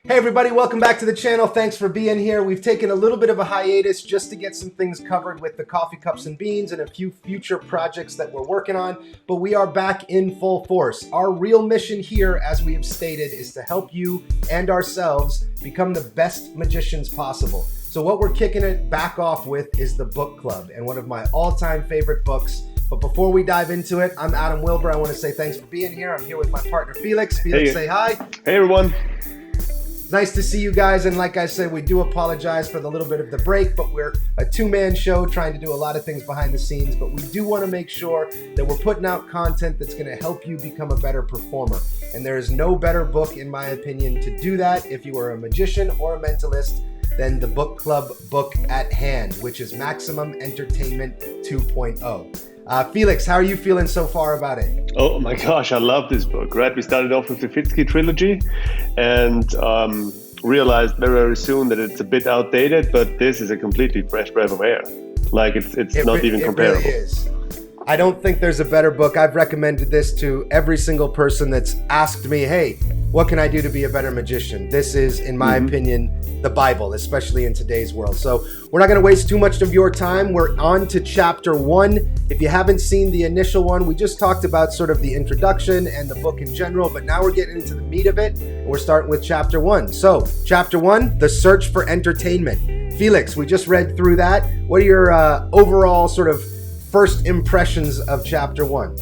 Hey everybody, welcome back to the channel. Thanks for being here. We've taken a little bit of a hiatus just to get some things covered with the Coffee Cups and Beans and a few future projects that we're working on, but we are back in full force. Our real mission here, as we have stated, is to help you and ourselves become the best magicians possible. So what we're kicking it back off with is the book club, and one of my all-time favorite books. But before we dive into it, I'm Adam-Wilber. I want to say thanks for being here. I'm here with my partner, Felix. Felix, say hi. Hey, everyone. Nice to see you guys, and like I said, we do apologize for the little bit of the break, but we're a two-man show trying to do a lot of things behind the scenes, but we do want to make sure that we're putting out content that's going to help you become a better performer. And there is no better book, in my opinion, to do that if you are a magician or a mentalist than the book club book at hand, which is Maximum Entertainment 2.0. Felix, how are you feeling so far about it? Oh my gosh, I love this book, right? We started off with the Fitzky trilogy and realized very soon that it's a bit outdated, but this is a completely fresh breath of air. Like it's not even comparable. It really is. I don't think there's a better book. I've recommended this to every single person that's asked me, hey, what can I do to be a better magician? This is, in my opinion, the Bible, especially in today's world. So we're not going to waste too much of your time. We're on to chapter 1. If you haven't seen the initial one, we just talked about sort of the introduction and the book in general, but now we're getting into the meat of it, and we're starting with chapter 1. So chapter 1, the search for entertainment. Felix, we just read through that. What are your overall sort of first impressions of chapter 1?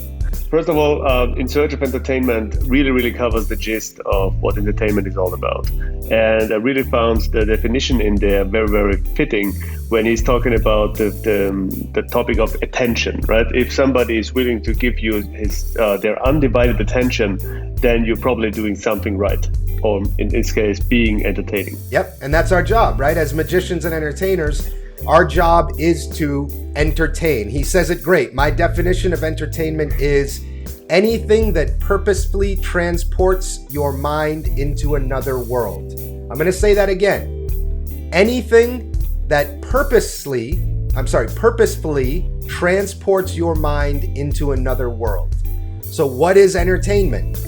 First of all, In Search of Entertainment really covers the gist of what entertainment is all about. And I really found the definition in there very fitting when he's talking about the topic of attention, right? If somebody is willing to give you their undivided attention, then you're probably doing something right. Or in this case, being entertaining. Yep, and that's our job, right? As magicians and entertainers, our job is to entertain. He says it great. My definition of entertainment is anything that purposefully transports your mind into another world. I'm going to say that again. Anything that purposefully transports your mind into another world. So what is entertainment?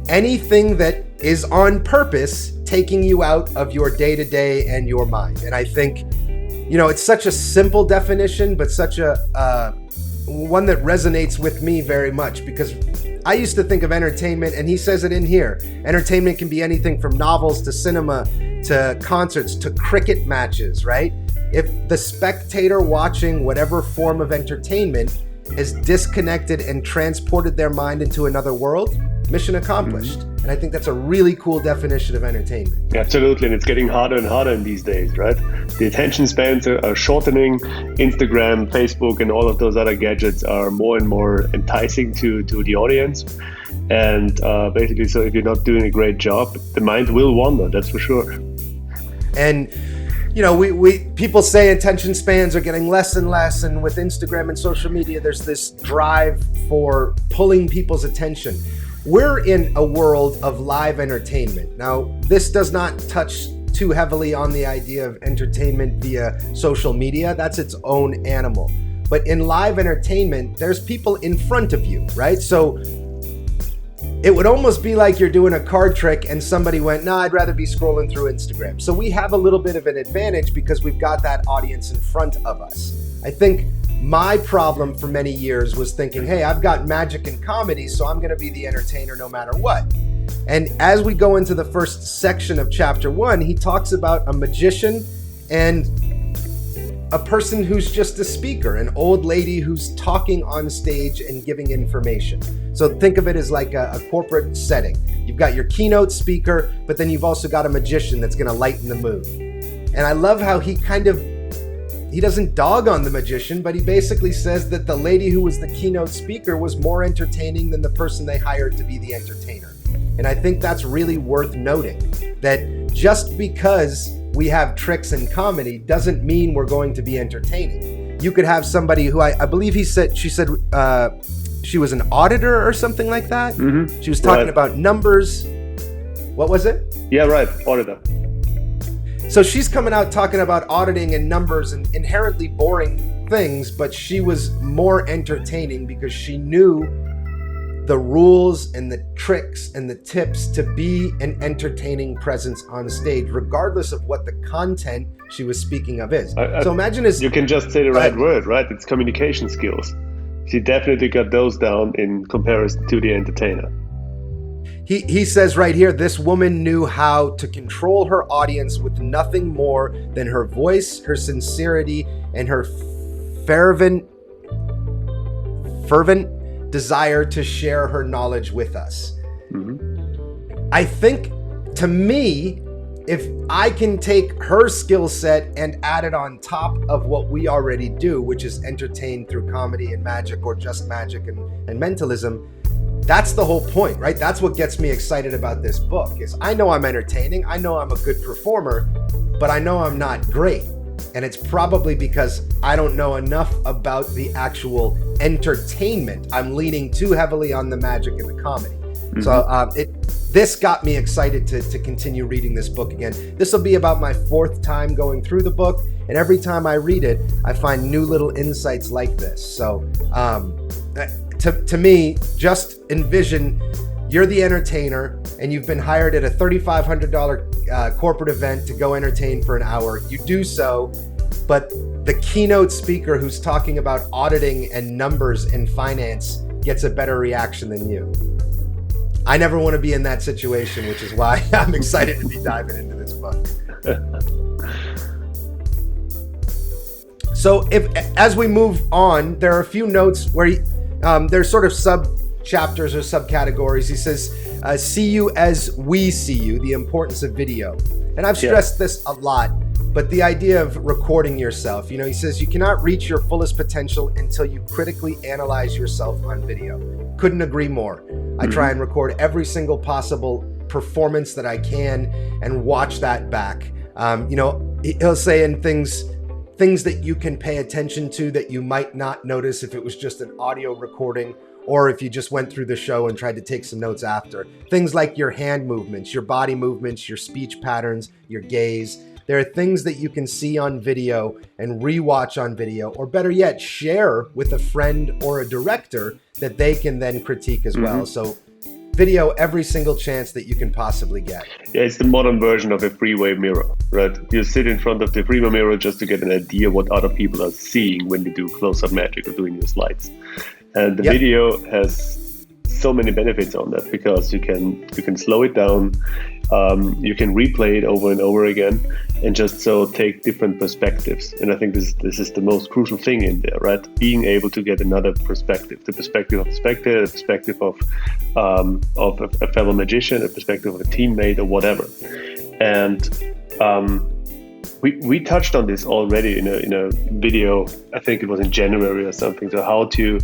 Anything that is on purpose taking you out of your day-to-day and your mind. And I think, you know, it's such a simple definition, but such a one that resonates with me very much, because I used to think of entertainment, and he says it in here, entertainment can be anything from novels to cinema to concerts to cricket matches, right? If the spectator watching whatever form of entertainment is disconnected and transported their mind into another world, mission accomplished. And I think that's a really cool definition of entertainment. Absolutely, and it's getting harder and harder in these days, right? The attention spans are shortening. Instagram, Facebook, and all of those other gadgets are more and more enticing to the audience. And basically, so if you're not doing a great job, the mind will wander, that's for sure. And you know, we people say attention spans are getting less and less, and with Instagram and social media, there's this drive for pulling people's attention. We're in a world of live entertainment. Now, this does not touch too heavily on the idea of entertainment via social media. That's its own animal. But in live entertainment, there's people in front of you, right? So it would almost be like you're doing a card trick and somebody went, nah, I'd rather be scrolling through Instagram. So we have a little bit of an advantage because we've got that audience in front of us. I think my problem for many years was thinking, hey, I've got magic and comedy, so I'm going to be the entertainer no matter what. And as we go into the first section of chapter 1, he talks about a magician and a person who's just a speaker, an old lady who's talking on stage and giving information. So think of it as like a corporate setting. You've got your keynote speaker, but then you've also got a magician that's going to lighten the mood. And I love how he doesn't dog on the magician, but he basically says that the lady who was the keynote speaker was more entertaining than the person they hired to be the entertainer. And I think that's really worth noting, that just because we have tricks and comedy doesn't mean we're going to be entertaining. You could have somebody who I believe she said she was an auditor or something like that. She was talking about numbers. What was it? Yeah, right. Auditor. So she's coming out talking about auditing and numbers and inherently boring things, but she was more entertaining because she knew the rules and the tricks and the tips to be an entertaining presence on stage, regardless of what the content she was speaking of is. So imagine you can just say the right word, right? It's communication skills. She definitely got those down in comparison to the entertainer. He says right here, this woman knew how to control her audience with nothing more than her voice, her sincerity, and her fervent desire to share her knowledge with us. Mm-hmm. I think, to me, if I can take her skill set and add it on top of what we already do, which is entertain through comedy and magic, or just magic and mentalism, that's the whole point, right? That's what gets me excited about this book, is I know I'm entertaining, I know I'm a good performer, but I know I'm not great. And it's probably because I don't know enough about the actual entertainment. I'm leaning too heavily on the magic and the comedy. Mm-hmm. So this got me excited to continue reading this book again. This will be about my 4th time going through the book, and every time I read it, I find new little insights like this. So to me, just envision you're the entertainer and you've been hired at a $3,500 corporate event to go entertain for an hour. You do so, but the keynote speaker who's talking about auditing and numbers and finance gets a better reaction than you. I never want to be in that situation, which is why I'm excited to be diving into this book. So as we move on, there are a few notes where there's sort of sub-chapters or subcategories. He says, see you as we see you, the importance of video. And I've stressed this a lot, but the idea of recording yourself, he says you cannot reach your fullest potential until you critically analyze yourself on video. Couldn't agree more. I try and record every single possible performance that I can and watch that back. He'll say in things that you can pay attention to that you might not notice if it was just an audio recording, or if you just went through the show and tried to take some notes after. Things like your hand movements, your body movements, your speech patterns, your gaze. There are things that you can see on video and rewatch on video, or better yet, share with a friend or a director that they can then critique as well. So video every single chance that you can possibly get. Yeah, it's the modern version of a freeway mirror, right? You sit in front of the freeway mirror just to get an idea what other people are seeing when you do close-up magic or doing your slides. And the video has so many benefits on that, because you can slow it down, you can replay it over and over again, and just so take different perspectives. And I think this is the most crucial thing in there, right? Being able to get another perspective, the perspective of a spectator, the perspective of a fellow magician, a perspective of a teammate, or whatever. And we touched on this already in a video. I think it was in January or something. So how to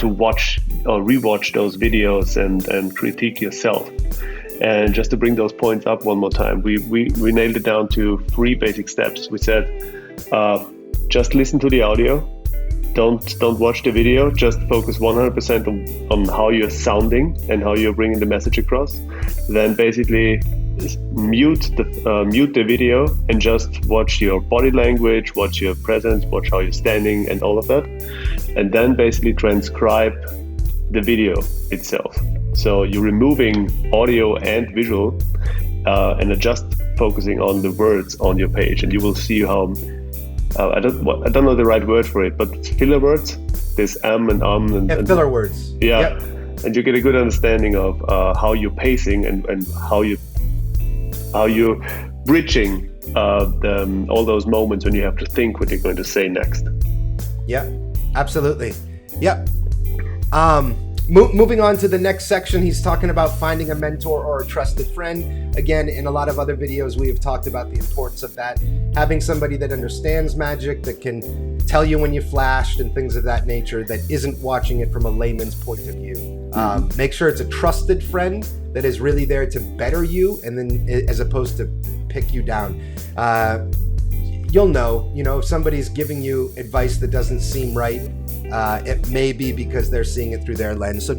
watch or rewatch those videos and critique yourself. And just to bring those points up one more time, we nailed it down to 3 basic steps. We said, just listen to the audio. Don't watch the video. Just focus 100% on how you're sounding and how you're bringing the message across. Then basically mute the video and just watch your body language, watch your presence, watch how you're standing, and all of that. And then basically transcribe the video itself. So you're removing audio and visual and are just focusing on the words on your page, and you will see how I don't know the right word for it, but filler words. There's and filler words. Yeah, yep. And you get a good understanding of how you're pacing and how you're bridging all those moments when you have to think what you're going to say next. Yeah, absolutely. Yep. Moving on to the next section, he's talking about finding a mentor or a trusted friend. Again, in a lot of other videos, we have talked about the importance of that. Having somebody that understands magic, that can tell you when you flashed and things of that nature, that isn't watching it from a layman's point of view. Make sure it's a trusted friend that is really there to better you, and then as opposed to pick you down. You'll know, if somebody's giving you advice that doesn't seem right, it may be because they're seeing it through their lens. So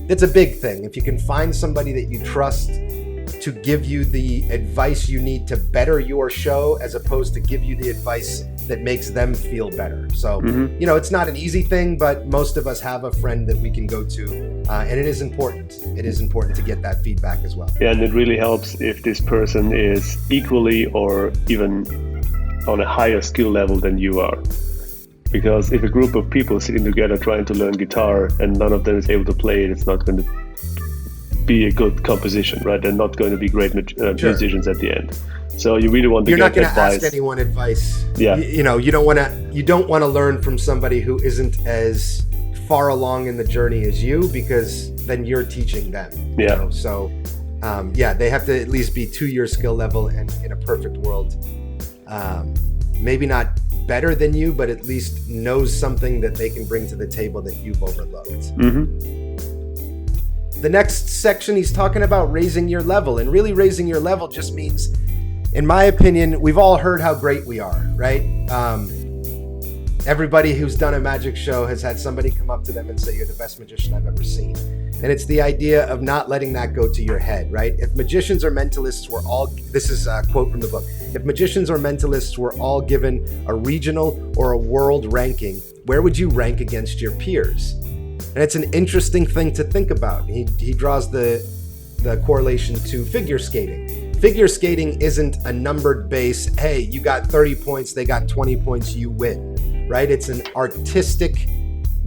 it's a big thing. If you can find somebody that you trust to give you the advice you need to better your show, as opposed to give you the advice that makes them feel better. So, it's not an easy thing, but most of us have a friend that we can go to. And it is important. It is important to get that feedback as well. Yeah, and it really helps if this person is equally or even on a higher skill level than you are. Because if a group of people sitting together trying to learn guitar and none of them is able to play it, it's not going to be a good composition, right? They're not going to be great musicians at the end. So you really want to You're get not going to advice. ask anyone advice. Yeah. You don't want to learn from somebody who isn't as far along in the journey as you, because then you're teaching them. Yeah. So they have to at least be to your skill level, and in a perfect world, maybe not better than you, but at least knows something that they can bring to the table that you've overlooked. The next section, he's talking about raising your level, and really raising your level just means, in my opinion, we've all heard how great we are, right? Everybody who's done a magic show has had somebody come up to them and say, "You're the best magician I've ever seen." And it's the idea of not letting that go to your head, right? If magicians or mentalists were all, this is a quote from the book, if magicians or mentalists were all given a regional or a world ranking, where would you rank against your peers? And it's an interesting thing to think about. He draws the correlation to figure skating. Figure skating isn't a numbered base, hey, you got 30 points, they got 20 points, you win, right? It's an artistic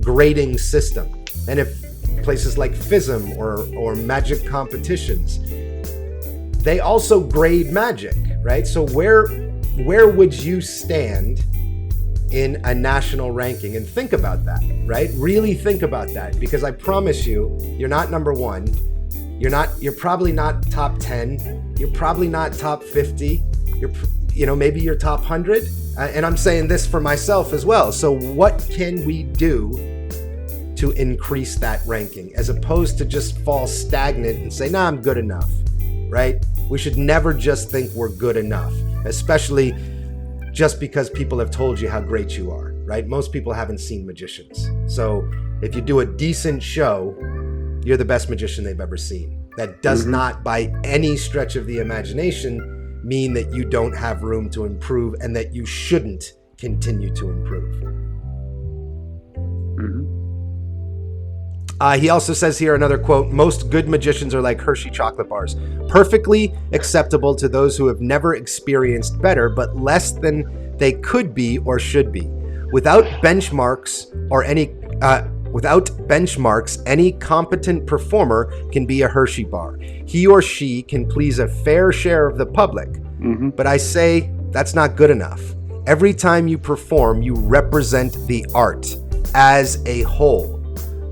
grading system. And if places like FISM or magic competitions, they also grade magic, right? So where would you stand in a national ranking? And think about that, right? Really think about that, because I promise you, you're not number one. You're probably not top 10. You're probably not top 50. Maybe you're top 100. And I'm saying this for myself as well. So what can we do to increase that ranking, as opposed to just fall stagnant and say, nah, I'm good enough, right? We should never just think we're good enough, especially just because people have told you how great you are, right? Most people haven't seen magicians. So if you do a decent show, you're the best magician they've ever seen. That does not, by any stretch of the imagination, mean that you don't have room to improve and that you shouldn't continue to improve. He also says here, another quote, most good magicians are like Hershey chocolate bars, perfectly acceptable to those who have never experienced better, but less than they could be or should be. Without benchmarks, any competent performer can be a Hershey bar. He or she can please a fair share of the public. But I say that's not good enough. Every time you perform, you represent the art as a whole.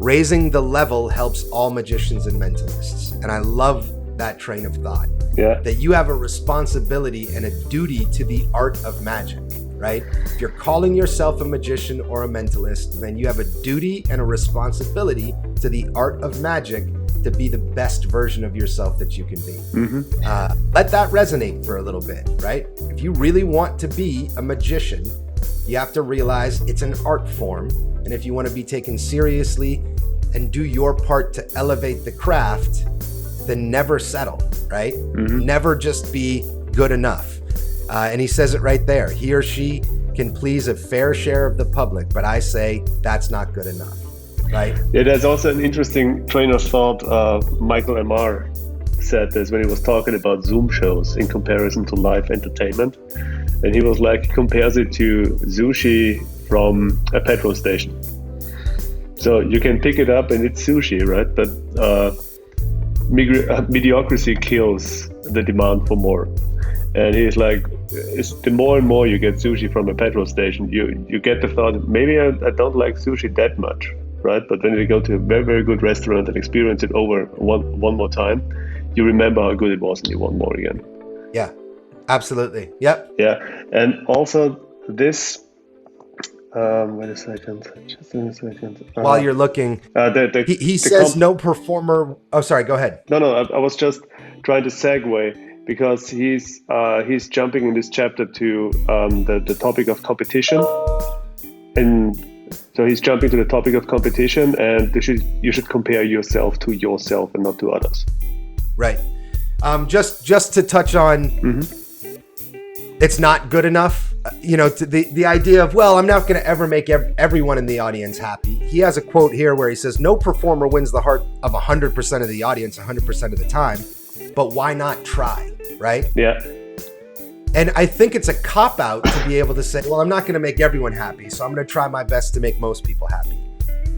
Raising the level helps all magicians and mentalists. And I love that train of thought. Yeah. That you have a responsibility and a duty to the art of magic, right? If you're calling yourself a magician or a mentalist, then you have a duty and a responsibility to the art of magic to be the best version of yourself that you can be. Let that resonate for a little bit, right? If you really want to be a magician, you have to realize it's an art form. And if you want to be taken seriously and do your part to elevate the craft, then never settle, right? Never just be good enough. And he says it right there. He or she can please a fair share of the public, but I say that's not good enough, right? Yeah, there's also an interesting train of thought. Michael Amar said this when he was talking about Zoom shows in comparison to live entertainment. And he was like, compares it to sushi from a petrol station. So you can pick it up and it's sushi, right? But mediocrity kills the demand for more. And he's like, the more and more you get sushi from a petrol station, you get the thought, maybe I don't like sushi that much, right? But when you go to a very, very good restaurant and experience it over one more time, you remember how good it was and you want more again. Yeah, absolutely. Yep. Yeah. And also this, wait a second. Just a second. While you're looking, he says no performer. Oh, sorry. Go ahead. No. I was just trying to segue because he's jumping in this chapter to the topic of competition, and so he's jumping to the topic of competition, and you should compare yourself to yourself and not to others. Right. Just to touch on, it's not good enough. to the idea of, well, I'm not going to ever make everyone in the audience happy. He has a quote here where he says, no performer wins the heart of 100% of the audience 100% of the time, but why not try, right? Yeah. And I think it's a cop-out to be able to say, well, I'm not going to make everyone happy, so I'm going to try my best to make most people happy.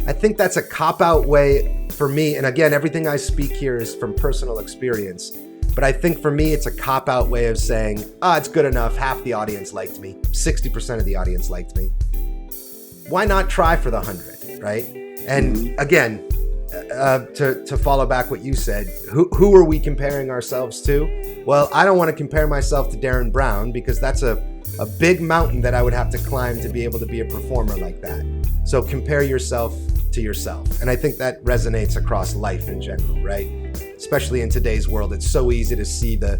I think that's a cop-out way for me, and again, everything I speak here is from personal experience. But I think for me, it's a cop-out way of saying, it's good enough. Half the audience liked me. 60% of the audience liked me. Why not try for the 100, right? And again, to follow back what you said, who are we comparing ourselves to? Well, I don't want to compare myself to Darren Brown because that's a big mountain that I would have to climb to be able to be a performer like that. So compare yourself to yourself. And I think that resonates across life in general, right? Especially in today's world, it's so easy to see the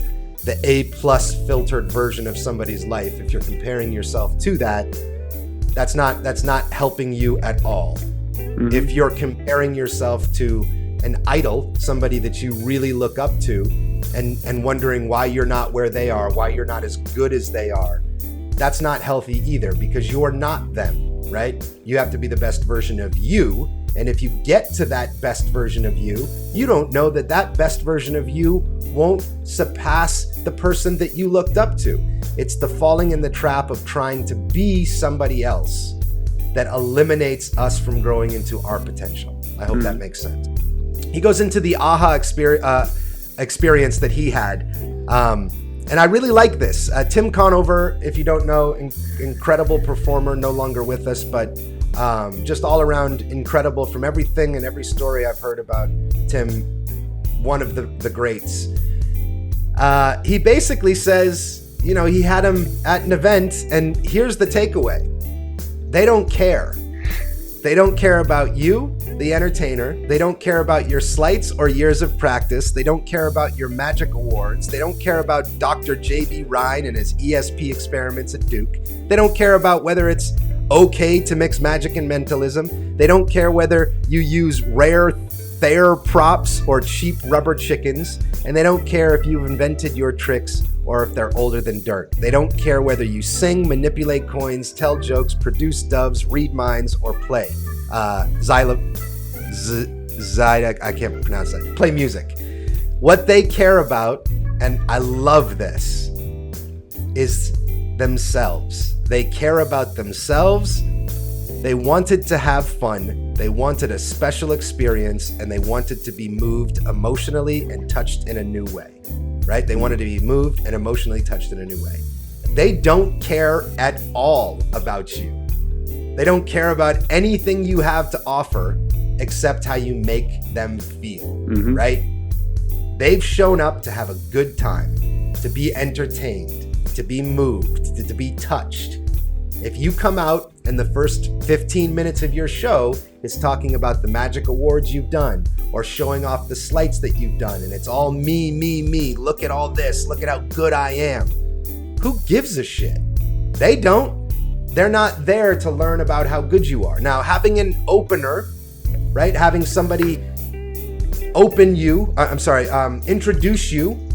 A+ filtered version of somebody's life. If you're comparing yourself to that, that's not helping you at all. Mm-hmm. If you're comparing yourself to an idol, somebody that you really look up to, and wondering why you're not where they are, why you're not as good as they are, that's not healthy either, because you're not them, right? You have to be the best version of you. And if you get to that best version of you, you don't know that best version of you won't surpass the person that you looked up to. It's the falling in the trap of trying to be somebody else that eliminates us from growing into our potential. I hope that makes sense. He goes into the aha experience that he had. And I really like this. Tim Conover, if you don't know, incredible performer, no longer with us, but just all around incredible from everything and every story I've heard about Tim, one of the greats. He basically says, he had him at an event, and here's the takeaway. They don't care. They don't care about you, the entertainer. They don't care about your slights or years of practice. They don't care about your magic awards. They don't care about Dr. J.B. Rhine and his ESP experiments at Duke. They don't care about whether it's okay to mix magic and mentalism. They don't care whether you use rare Thayer props or cheap rubber chickens. And they don't care if you've invented your tricks or if they're older than dirt. They don't care whether you sing, manipulate coins, tell jokes, produce doves, read minds, or play. I can't pronounce that. Play music. What they care about, and I love this, is themselves. They care about themselves. They wanted to have fun. They wanted a special experience, and they wanted to be moved emotionally and touched in a new way, right? They wanted to be moved and emotionally touched in a new way. They don't care at all about you. They don't care about anything you have to offer except how you make them feel, right? They've shown up to have a good time, to be entertained, to be moved, to be touched. If you come out and the first 15 minutes of your show is talking about the magic awards you've done or showing off the slights that you've done, and it's all me, look at all this, look at how good I am. Who gives a shit? They don't. They're not there to learn about how good you are. Now, having an opener, right? Having somebody introduce you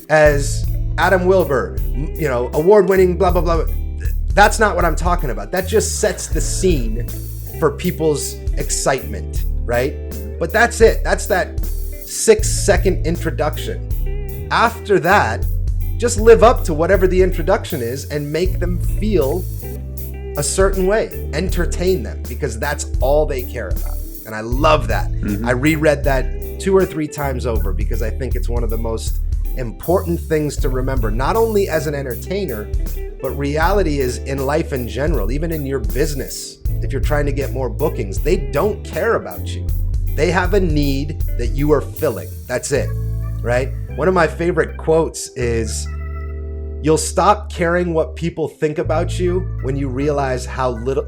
as Adam-Wilber, award-winning, blah, blah, blah. That's not what I'm talking about. That just sets the scene for people's excitement, right? But that's it. That's that 6-second introduction. After that, just live up to whatever the introduction is and make them feel a certain way. Entertain them, because that's all they care about. And I love that. I reread that 2 or 3 times over because I think it's one of the most important things to remember, not only as an entertainer, but reality is in life in general, even in your business. If you're trying to get more bookings, they don't care about you. They have a need that you are filling. That's it, right? One of my favorite quotes is, you'll stop caring what people think about you when you realize how little,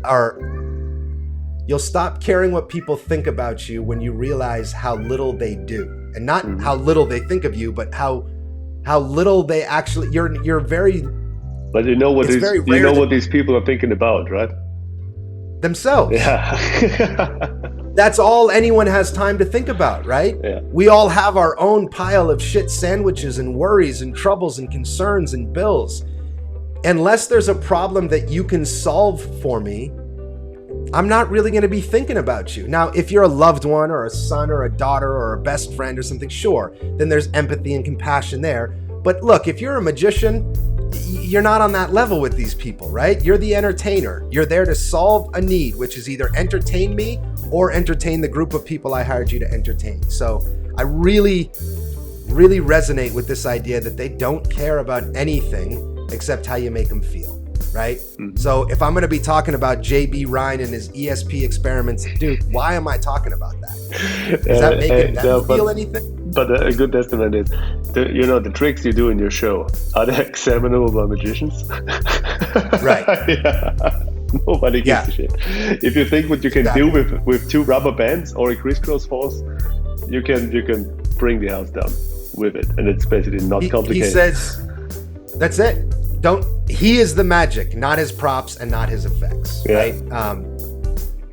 you'll stop caring what people think about you when you realize how little they do. And not how little they think of you, but how little they actually, you're very... But you know what these people are thinking about, right? Themselves. Yeah. That's all anyone has time to think about, right? Yeah. We all have our own pile of shit sandwiches and worries and troubles and concerns and bills. unless there's a problem that you can solve for me, I'm not really going to be thinking about you. Now, if you're a loved one or a son or a daughter or a best friend or something, sure, then there's empathy and compassion there. But look, if you're a magician, you're not on that level with these people, right? You're the entertainer. You're there to solve a need, which is either entertain me or entertain the group of people I hired you to entertain. So I really resonate with this idea that they don't care about anything except how you make them feel. Right? Mm-hmm. So if I'm going to be talking about J.B. Ryan and his ESP experiments, dude, why am I talking about that? Is that making them feel anything? But a good testament is, the tricks you do in your show, are they examinable by magicians? Right. Yeah. Nobody gives a shit. If you think what you can do with 2 rubber bands or a crisscross force, you can bring the house down with it, and it's basically not complicated. He says, that's it. He is the magic, not his props and not his effects, right?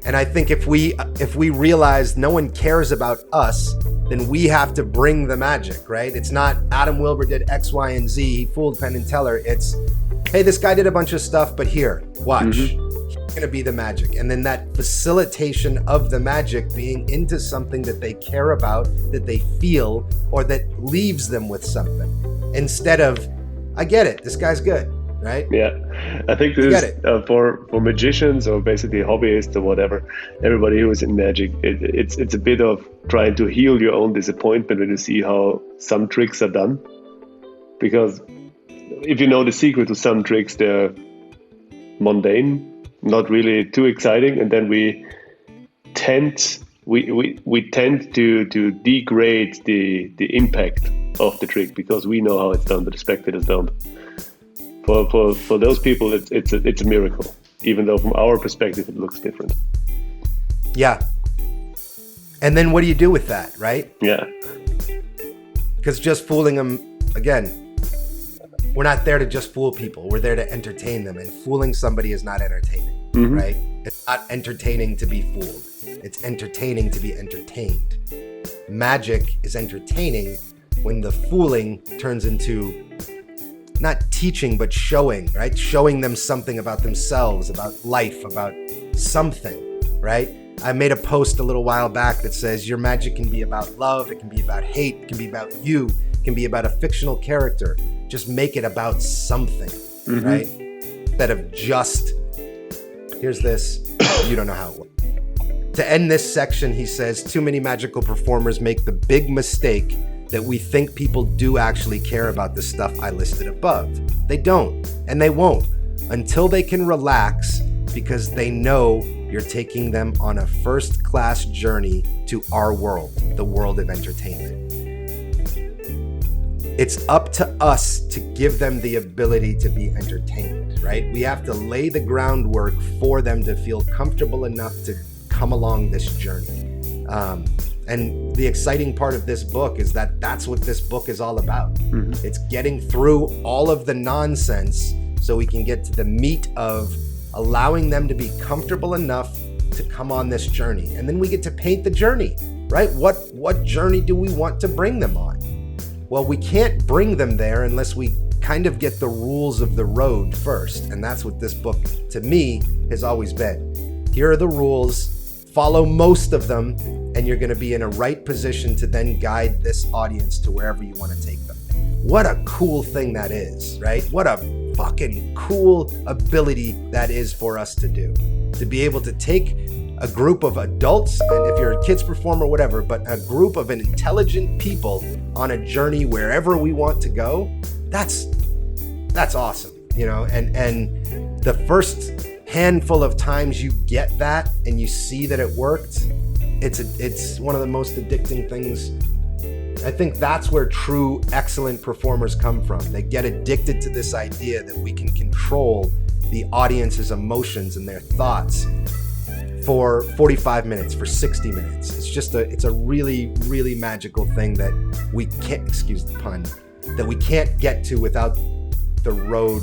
And I think if we realize no one cares about us, then we have to bring the magic, right? It's not Adam-Wilber did X, Y, and Z, he fooled Penn and Teller. It's, hey, this guy did a bunch of stuff, but here, watch. Mm-hmm. He's gonna be the magic. And then that facilitation of the magic being into something that they care about, that they feel, or that leaves them with something. Instead of, I get it, this guy's good, right? Yeah, I think this is for magicians or basically hobbyists or whatever, everybody who is in magic, it's a bit of trying to heal your own disappointment when you see how some tricks are done. Because if you know the secret to some tricks, they're mundane, not really too exciting, and then we tend to degrade the impact of the trick because we know how it's done, but the spectators don't. For those people, it's a miracle, even though from our perspective it looks different. Yeah. And then what do you do with that, right? Yeah. Because just fooling them, again, we're not there to just fool people. We're there to entertain them, and fooling somebody is not entertaining, mm-hmm. right? It's not entertaining to be fooled. It's entertaining to be entertained. Magic is entertaining when the fooling turns into not teaching, but showing, right? Showing them something about themselves, about life, about something, right? I made a post a little while back that says your magic can be about love, it can be about hate, it can be about you, it can be about a fictional character. Just make it about something, mm-hmm. right? Instead of just, here's this, you don't know how it works. To end this section, he says, too many magical performers make the big mistake that we think people do actually care about the stuff I listed above. They don't, and they won't, until they can relax because they know you're taking them on a first-class journey to our world, the world of entertainment. It's up to us to give them the ability to be entertained, right? We have to lay the groundwork for them to feel comfortable enough to come along this journey. And the exciting part of this book is that that's what this book is all about. Mm-hmm. It's getting through all of the nonsense so we can get to the meat of allowing them to be comfortable enough to come on this journey. And then we get to paint the journey, right? What journey do we want to bring them on? Well, we can't bring them there unless we kind of get the rules of the road first. And that's what this book, to me, has always been. Here are the rules, follow most of them, and you're going to be in a right position to then guide this audience to wherever you want to take them. What a cool thing that is, right? What a fucking cool ability that is for us to do. To be able to take a group of adults, and if you're a kids performer, whatever, but a group of intelligent people on a journey wherever we want to go, that's awesome, you know, and the first handful of times you get that and you see that it worked, it's one of the most addicting things. I think that's where true excellent performers come from. They get addicted to this idea that we can control the audience's emotions and their thoughts for 45 minutes, for 60 minutes. It's a really, really magical thing that we can't, excuse the pun, that we can't get to without the road,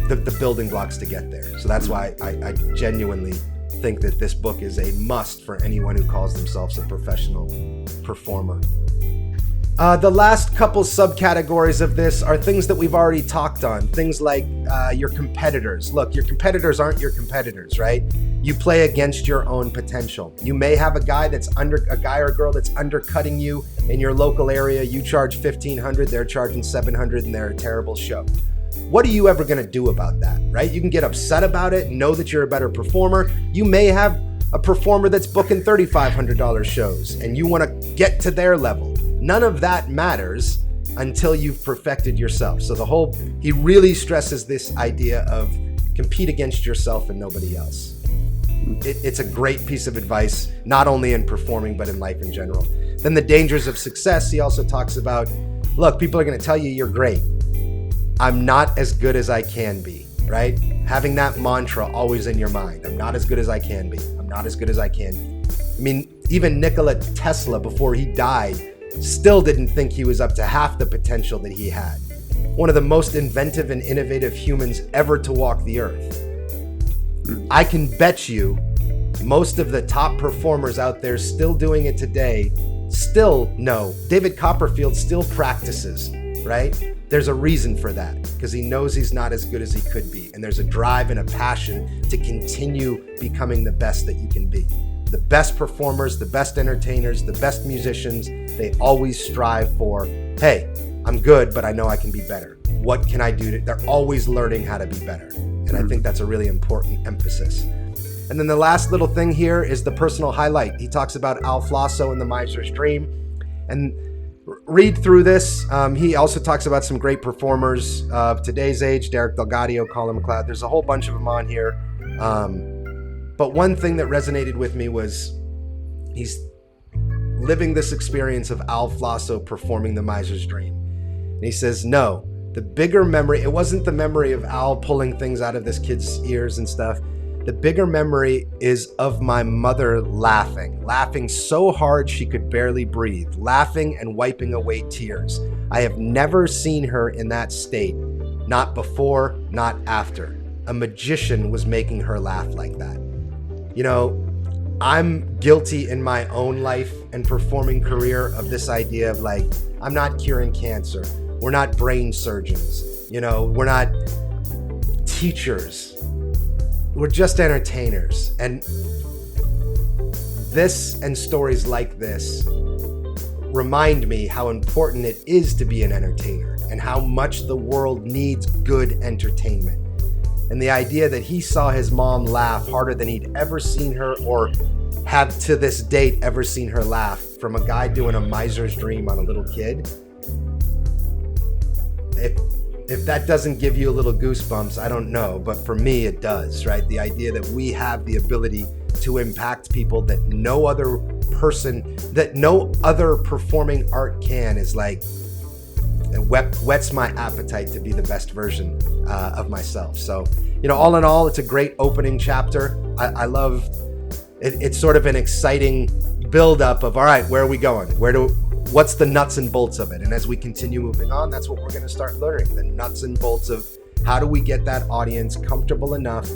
the building blocks to get there. So that's why I genuinely think that this book is a must for anyone who calls themselves a professional performer. The last couple subcategories of this are things that we've already talked on. Things like your competitors. Look, your competitors aren't your competitors, right? You play against your own potential. You may have a guy or a girl that's undercutting you in your local area. You charge $1,500, they're charging $700, and they're a terrible show. What are you ever going to do about that, right? You can get upset about it, know that you're a better performer. You may have a performer that's booking $3,500 shows, and you want to get to their level. None of that matters until you've perfected yourself. So he really stresses this idea of compete against yourself and nobody else. It's a great piece of advice, not only in performing, but in life in general. Then the dangers of success, he also talks about, look, people are going to tell you you're great. I'm not as good as I can be, right? Having that mantra always in your mind. I'm not as good as I can be. I'm not as good as I can be. I mean, even Nikola Tesla, before he died, still didn't think he was up to half the potential that he had. One of the most inventive and innovative humans ever to walk the earth. I can bet you most of the top performers out there still doing it today still know. David Copperfield still practices, right? There's a reason for that, because he knows he's not as good as he could be. And there's a drive and a passion to continue becoming the best that you can be. The best performers, the best entertainers, the best musicians, they always strive for, hey, I'm good, but I know I can be better. What can I do? They're always learning how to be better. And I think that's a really important emphasis. And then the last little thing here is the personal highlight. He talks about Al Flosso and the Miser's Dream. And read through this. He also talks about some great performers of today's age, Derek Delgadio, Colin McLeod. There's a whole bunch of them on here. But one thing that resonated with me was he's living this experience of Al Flosso performing the Miser's Dream. And he says, no, the bigger memory, it wasn't the memory of Al pulling things out of this kid's ears and stuff. The bigger memory is of my mother laughing so hard she could barely breathe, laughing and wiping away tears. I have never seen her in that state, not before, not after. A magician was making her laugh like that. You know, I'm guilty in my own life and performing career of this idea of like, I'm not curing cancer. We're not brain surgeons. You know, we're not teachers. We're just entertainers. And this and stories like this remind me how important it is to be an entertainer and how much the world needs good entertainment. And the idea that he saw his mom laugh harder than he'd ever seen her or have to this date ever seen her laugh from a guy doing a Miser's Dream on a little kid. If that doesn't give you a little goosebumps, I don't know. But for me, it does, right? The idea that we have the ability to impact people that no other performing art can is like, it whets my appetite to be the best version of myself. So, you know, all in all, it's a great opening chapter. I love it. It's sort of an exciting buildup of, all right, where are we going? What's the nuts and bolts of it? And as we continue moving on, that's what we're going to start learning, the nuts and bolts of how do we get that audience comfortable enough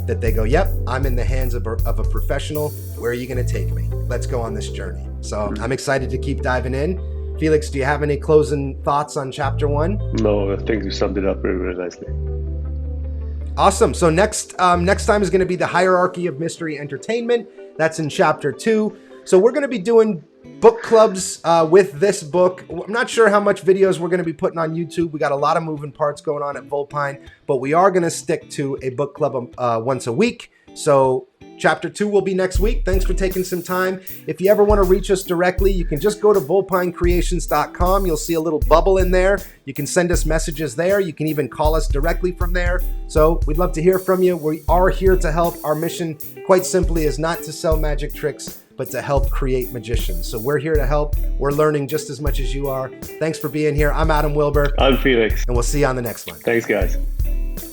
that they go, yep, I'm in the hands of a professional. Where are you going to take me? Let's go on this journey. So I'm excited to keep diving in. Felix, do you have any closing thoughts on chapter 1? No, I think you summed it up very, very nicely. Awesome. So next time is going to be the hierarchy of mystery entertainment. That's in chapter 2. So we're going to be doing book clubs with this book. I'm not sure how much videos we're going to be putting on YouTube. We got a lot of moving parts going on at Volpine, but we are going to stick to a book club once a week. So chapter 2 will be next week. Thanks for taking some time. If you ever want to reach us directly, you can just go to volpinecreations.com. You'll see a little bubble in there. You can send us messages there. You can even call us directly from there. So we'd love to hear from you. We are here to help. Our mission, quite simply, is not to sell magic tricks, but to help create magicians. So we're here to help. We're learning just as much as you are. Thanks for being here. I'm Adam-Wilber. I'm Felix. And we'll see you on the next one. Thanks, guys.